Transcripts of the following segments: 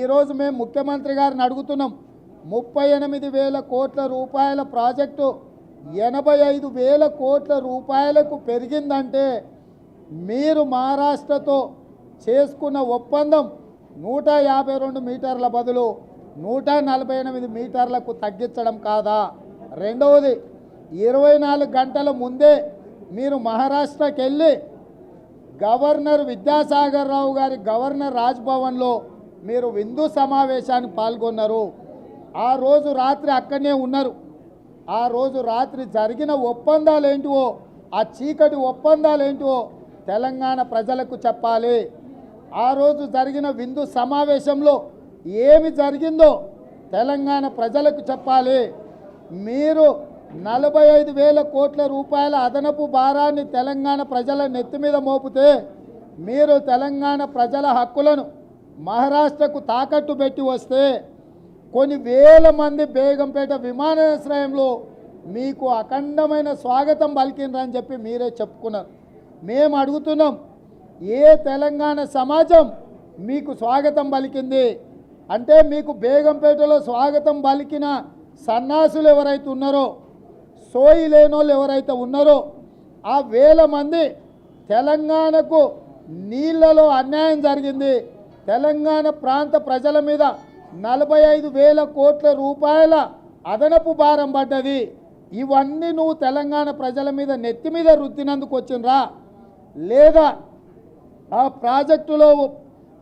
ఈరోజు మేము ముఖ్యమంత్రి గారిని అడుగుతున్నాం. 38,000 కోట్ల రూపాయల ప్రాజెక్టు 85,000 కోట్ల రూపాయలకు పెరిగిందంటే మీరు మహారాష్ట్రతో చేసుకున్న ఒప్పందం 152 మీటర్ల బదులు 148 మీటర్లకు తగ్గించడం కాదా? రెండవది, 24 గంటల ముందే మీరు మహారాష్ట్రకి వెళ్ళి గవర్నర్ విద్యాసాగర్ రావు గారి గవర్నర్ రాజ్భవన్లో మీరు విందు సమావేశానికి పాల్గొన్నారు. ఆ రోజు రాత్రి అక్కడనే ఉన్నారు. ఆ రోజు రాత్రి జరిగిన ఒప్పందాలు ఏంటివో, ఆ చీకటి ఒప్పందాలు ఏంటివో తెలంగాణ ప్రజలకు చెప్పాలి. ఆ రోజు జరిగిన విందు సమావేశంలో ఏమి జరిగిందో తెలంగాణ ప్రజలకు చెప్పాలి. మీరు 45,000 కోట్ల రూపాయల అదనపు భారాన్ని తెలంగాణ ప్రజల నెత్తి మీద మోపితే మీరు తెలంగాణ ప్రజల హక్కులను మహారాష్ట్రకు తాకట్టు పెట్టి వస్తే కొన్ని వేల మంది బేగంపేట విమానాశ్రయంలో మీకు అఖండమైన స్వాగతం పలికినరని చెప్పి మీరే చెప్పుకున్నారు. మేము అడుగుతున్నాం, ఏ తెలంగాణ సమాజం మీకు స్వాగతం పలికింది? అంటే మీకు బేగంపేటలో స్వాగతం పలికిన సన్నాసులు ఎవరైతే ఉన్నారో, సోయి లేనోళ్ళు ఎవరైతే ఉన్నారో, ఆ వేల మంది తెలంగాణకు నీళ్లలో అన్యాయం జరిగింది, తెలంగాణ ప్రాంత ప్రజల మీద 45,000 కోట్ల రూపాయల అదనపు భారం పడ్డది. ఇవన్నీ నువ్వు తెలంగాణ ప్రజల మీద నెత్తి మీద రుద్దినందుకు వచ్చినరా, లేదా ఆ ప్రాజెక్టులో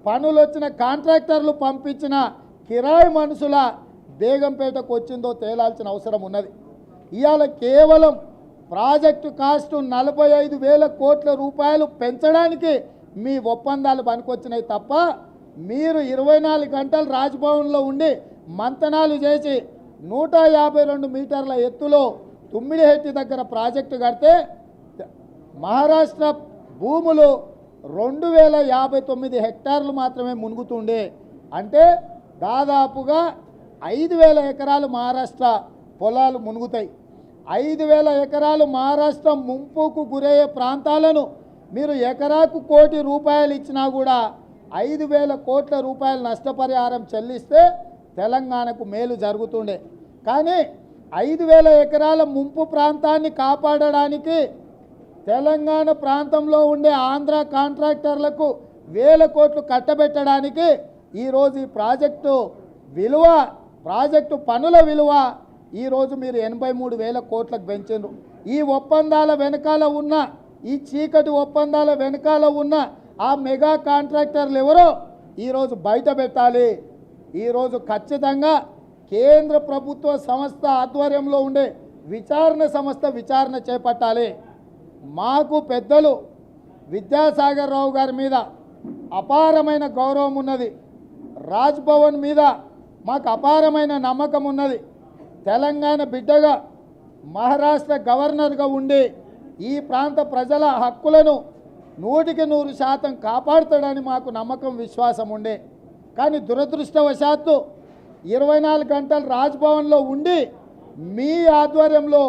పనులు వచ్చిన కాంట్రాక్టర్లు పంపించిన కిరాయి మనుషుల బేగంపేటకు వచ్చిందో తేలాల్సిన అవసరం ఉన్నది. ఇవాళ కేవలం ప్రాజెక్టు కాస్ట్ 45,000 కోట్ల రూపాయలు పెంచడానికి మీ ఒప్పందాలు పనికొచ్చినాయి తప్ప మీరు 24 గంటలు రాజ్భవన్లో ఉండి మంతనాలు చేసి 152 మీటర్ల ఎత్తులో తుమ్మిడిహెట్టి దగ్గర ప్రాజెక్టు కడితే మహారాష్ట్ర భూములు 2,059 హెక్టార్లు మాత్రమే మునుగుతుండే. అంటే దాదాపుగా 5,000 ఎకరాలు మహారాష్ట్ర పొలాలు మునుగుతాయి. 5,000 ఎకరాలు మహారాష్ట్ర ముంపుకు గురయ్యే ప్రాంతాలను మీరు ఎకరాకు 1 కోటి రూపాయలు ఇచ్చినా కూడా 5,000 కోట్ల రూపాయల నష్టపరిహారం చెల్లిస్తే తెలంగాణకు మేలు జరుగుతుండే. కానీ 5,000 ఎకరాల ముంపు ప్రాంతాన్ని కాపాడడానికి తెలంగాణ ప్రాంతంలో ఉండే ఆంధ్ర కాంట్రాక్టర్లకు 1,000 కోట్లు కట్టబెట్టడానికి ఈరోజు ఈ ప్రాజెక్టు విలువ, ప్రాజెక్టు పనుల విలువ ఈరోజు మీరు 83,000 కోట్లకు పెంచారు. ఈ ఒప్పందాల వెనకాల ఉన్న, ఈ చీకటి ఒప్పందాల వెనకాల ఉన్న ఆ మెగా కాంట్రాక్టర్లు ఎవరో ఈరోజు బయట పెట్టాలి. ఈరోజు ఖచ్చితంగా కేంద్ర ప్రభుత్వ సంస్థ ఆధ్వర్యంలో ఉండే విచారణ సంస్థ విచారణ చేపట్టాలి. మాకు పెద్దలు విద్యాసాగర్ రావు గారి మీద అపారమైన గౌరవం ఉన్నది. రాజ్భవన్ మీద మాకు అపారమైన నమ్మకం ఉన్నది. తెలంగాణ బిడ్డగా మహారాష్ట్ర గవర్నర్గా ఉండి ఈ ప్రాంత ప్రజల హక్కులను 100% కాపాడుతాడని మాకు నమ్మకం, విశ్వాసం ఉండే. కానీ దురదృష్టవశాత్తు 24 గంటలు రాజ్భవన్లో ఉండి మీ ఆధ్వర్యంలో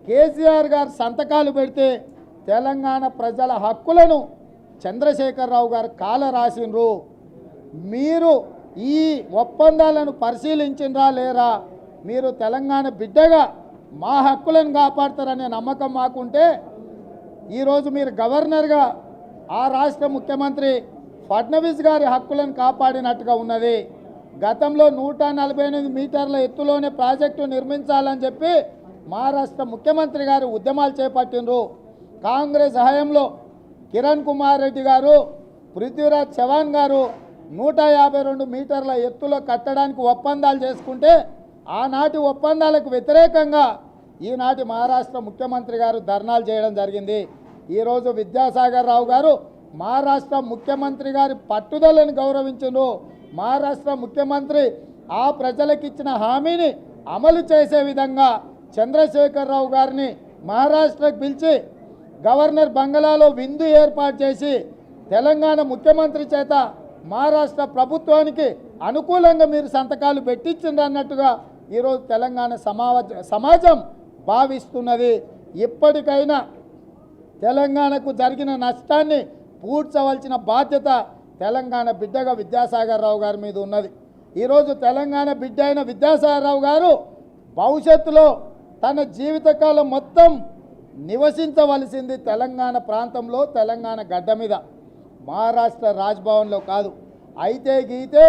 కేసీఆర్ గారు సంతకాలు పెడితే తెలంగాణ ప్రజల హక్కులను చంద్రశేఖరరావు గారు కాల రాసినరు. మీరు ఈ ఒప్పందాలను పరిశీలించినరా లేరా? మీరు తెలంగాణ బిడ్డగా మా హక్కులను కాపాడతారనే నమ్మకం మాకుంటే ఈరోజు మీరు గవర్నర్గా ఆ రాష్ట్ర ముఖ్యమంత్రి ఫడ్నవీస్ గారి హక్కులను కాపాడినట్టుగా ఉన్నది. గతంలో 148 మీటర్ల ఎత్తులోనే ప్రాజెక్టు నిర్మించాలని చెప్పి మహారాష్ట్ర ముఖ్యమంత్రి గారు ఉద్యమాలు చేపట్టినరు. కాంగ్రెస్ హయాంలో కిరణ్ కుమార్ రెడ్డి గారు, పృథ్వీరాజ్ చవాన్ గారు 152 మీటర్ల ఎత్తులో కట్టడానికి ఒప్పందాలు చేసుకుంటే ఆనాటి ఒప్పందాలకు వ్యతిరేకంగా ఈనాటి మహారాష్ట్ర ముఖ్యమంత్రి గారు ధర్నాలు చేయడం జరిగింది. ఈరోజు విద్యాసాగర్ రావు గారు మహారాష్ట్ర ముఖ్యమంత్రి గారి పట్టుదలను గౌరవించను. మహారాష్ట్ర ముఖ్యమంత్రి ఆ ప్రజలకు ఇచ్చిన హామీని అమలు చేసే విధంగా చంద్రశేఖరరావు గారిని మహారాష్ట్రకు పిలిచి గవర్నర్ బంగళాలో విందు ఏర్పాటు చేసి తెలంగాణ ముఖ్యమంత్రి చేత మహారాష్ట్ర ప్రభుత్వానికి అనుకూలంగా మీరు సంతకాలు పెట్టించిండ్రు అన్నట్టుగా ఈరోజు తెలంగాణ సమాజం భావిస్తున్నది. ఇప్పటికైనా తెలంగాణకు జరిగిన నష్టాన్ని పూడ్చవలసిన బాధ్యత తెలంగాణ బిడ్డగా విద్యాసాగర్ రావు గారి మీద ఉన్నది. ఈరోజు తెలంగాణ బిడ్డ అయిన విద్యాసాగరరావు గారు భవిష్యత్తులో తన జీవితకాలం మొత్తం నివసించవలసింది తెలంగాణ ప్రాంతంలో, తెలంగాణ గడ్డ మీద, మహారాష్ట్ర రాజ్భవన్లో కాదు. అయితే గీతే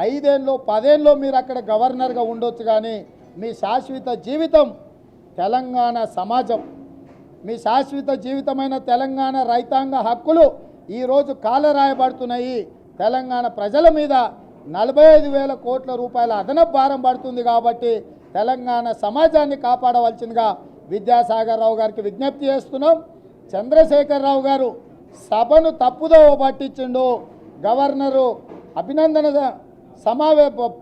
5 ఏళ్ళలో 10 ఏళ్ళలో మీరు అక్కడ గవర్నర్గా ఉండొచ్చు, కానీ మీ శాశ్వత జీవితం తెలంగాణ సమాజం, మీ శాశ్వత జీవితమైన తెలంగాణ రైతాంగ హక్కులు ఈరోజు కాలరాయబడుతున్నాయి. తెలంగాణ ప్రజల మీద 45,000 కోట్ల రూపాయల అదనపు భారం పడుతుంది. కాబట్టి తెలంగాణ సమాజాన్ని కాపాడవలసిందిగా విద్యాసాగరరావు గారికి విజ్ఞప్తి చేస్తున్నాం. చంద్రశేఖరరావు గారు సభను తప్పుదోవ పట్టించిండు. గవర్నరు అభినందన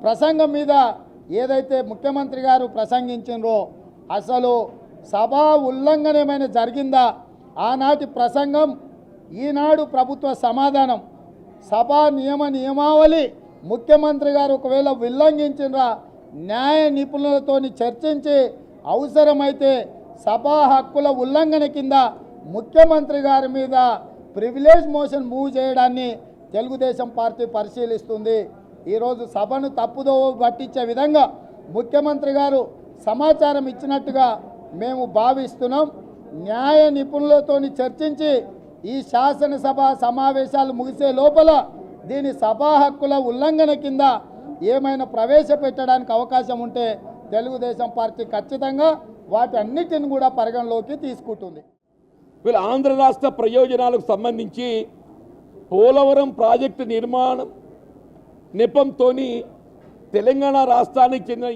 ప్రసంగం మీద ఏదైతే ముఖ్యమంత్రి గారు ప్రసంగించిండ్రో అసలు సభా ఉల్లంఘన ఏమైనా జరిగిందా? ఆనాటి ప్రసంగం, ఈనాడు ప్రభుత్వ సమాధానం, సభా నియమావళి ముఖ్యమంత్రి గారు ఒకవేళ ఉల్లంఘించినరా న్యాయ నిపుణులతో చర్చించి అవసరమైతే సభా హక్కుల ఉల్లంఘన కింద ముఖ్యమంత్రి గారి మీద ప్రివిలేజ్ మోషన్ మూవ్ చేయడాన్ని తెలుగుదేశం పార్టీ పరిశీలిస్తుంది. ఈరోజు సభను తప్పుదోవ పట్టించే విధంగా ముఖ్యమంత్రి గారు సమాచారం ఇచ్చినట్టుగా మేము భావిస్తున్నాం. న్యాయ నిపుణులతో చర్చించి ఈ శాసనసభ సమావేశాలు ముగిసే లోపల దీని సభా హక్కుల ఉల్లంఘన కింద ఏమైనా ప్రవేశపెట్టడానికి అవకాశం ఉంటే తెలుగుదేశం పార్టీ ఖచ్చితంగా వాటి అన్నిటిని కూడా పరిగణలోకి తీసుకుంటుంది. వీళ్ళ ఆంధ్ర రాష్ట్ర ప్రయోజనాలకు సంబంధించి పోలవరం ప్రాజెక్టు నిర్మాణం నెపంతో తెలంగాణ రాష్ట్రానికి చెందిన